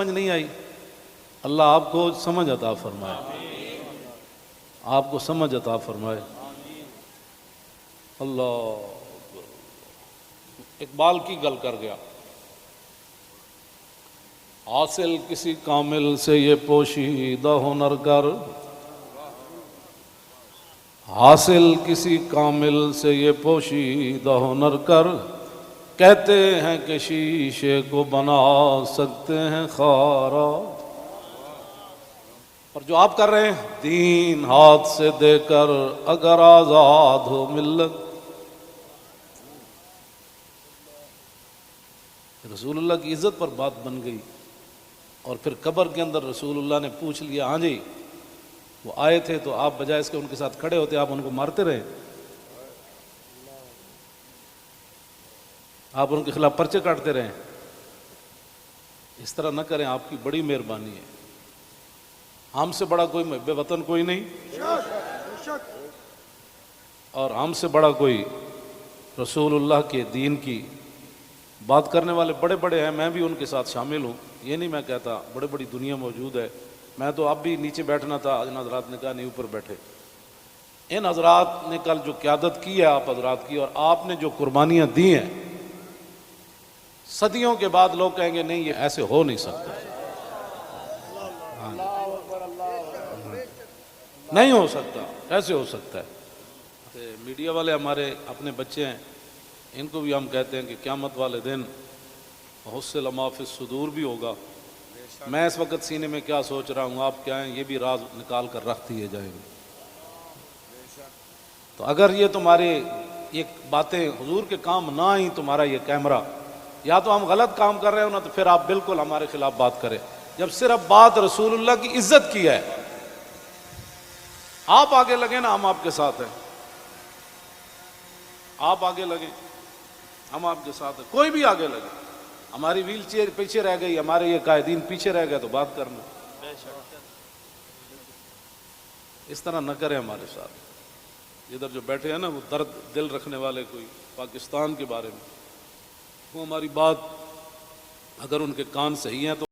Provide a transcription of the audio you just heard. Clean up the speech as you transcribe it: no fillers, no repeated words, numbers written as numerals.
سمجھ نہیں آئی، اللہ آپ کو سمجھ عطا فرمائے، آپ کو سمجھ عطا فرمائے۔ اللہ اقبال کی گل کر گیا، حاصل کسی کامل سے یہ پوشیدہ ہنر کر، حاصل کسی کامل سے یہ پوشیدہ ہنر کر، کہتے ہیں کہ شیشے کو بنا سکتے ہیں خارا۔ اور جو آپ کر رہے ہیں، دین ہاتھ سے دے کر اگر آزاد ہو ملت۔ رسول اللہ کی عزت پر بات بن گئی، اور پھر قبر کے اندر رسول اللہ نے پوچھ لیا، ہاں جی وہ آئے تھے تو آپ بجائے اس کے ان کے ساتھ کھڑے ہوتے، آپ ان کو مارتے رہے، آپ ان کے خلاف پرچے کاٹتے رہے۔ اس طرح نہ کریں، آپ کی بڑی مہربانی ہے، ہم سے بڑا کوئی محب وطن کوئی نہیں، اور ہم سے بڑا کوئی رسول اللہ کے دین کی بات کرنے والے بڑے بڑے ہیں، میں بھی ان کے ساتھ شامل ہوں، یہ نہیں میں کہتا، بڑے بڑی دنیا موجود ہے، میں تو اب بھی نیچے بیٹھنا تھا، ان حضرات نے کہا نہیں اوپر بیٹھے۔ ان حضرات نے کل جو قیادت کی ہے آپ حضرات کی، اور آپ نے جو قربانیاں دی ہیں، صدیوں کے بعد لوگ کہیں گے نہیں یہ ایسے ہو نہیں سکتا، نہیں ہو سکتا، ایسے ہو سکتا ہے۔ میڈیا والے ہمارے اپنے بچے ہیں، ان کو بھی ہم کہتے ہیں کہ قیامت والے دن حصل ما فی الصدور بھی ہوگا۔ میں اس وقت سینے میں کیا سوچ رہا ہوں، آپ کیا ہیں، یہ بھی راز نکال کر رکھ دیے جائیں گے۔ تو اگر یہ تمہارے یہ باتیں حضور کے کام نہ آئیں، تمہارا یہ کیمرہ، یا تو ہم غلط کام کر رہے ہو نا، تو پھر آپ بالکل ہمارے خلاف بات کریں۔ جب صرف بات رسول اللہ کی عزت کی ہے، آپ آگے لگیں نا، ہم آپ کے ساتھ ہیں، آپ آگے لگیں، ہم آپ کے ساتھ ہیں، کوئی بھی آگے لگے۔ ہماری ویل چیئر پیچھے رہ گئی، ہمارے یہ قائدین پیچھے رہ گئے، تو بات کرنا، اس طرح نہ کریں ہمارے ساتھ۔ ادھر جو بیٹھے ہیں نا، وہ درد دل رکھنے والے کوئی پاکستان کے بارے میں، وہ ہماری بات اگر ان کے کان صحیح ہیں تو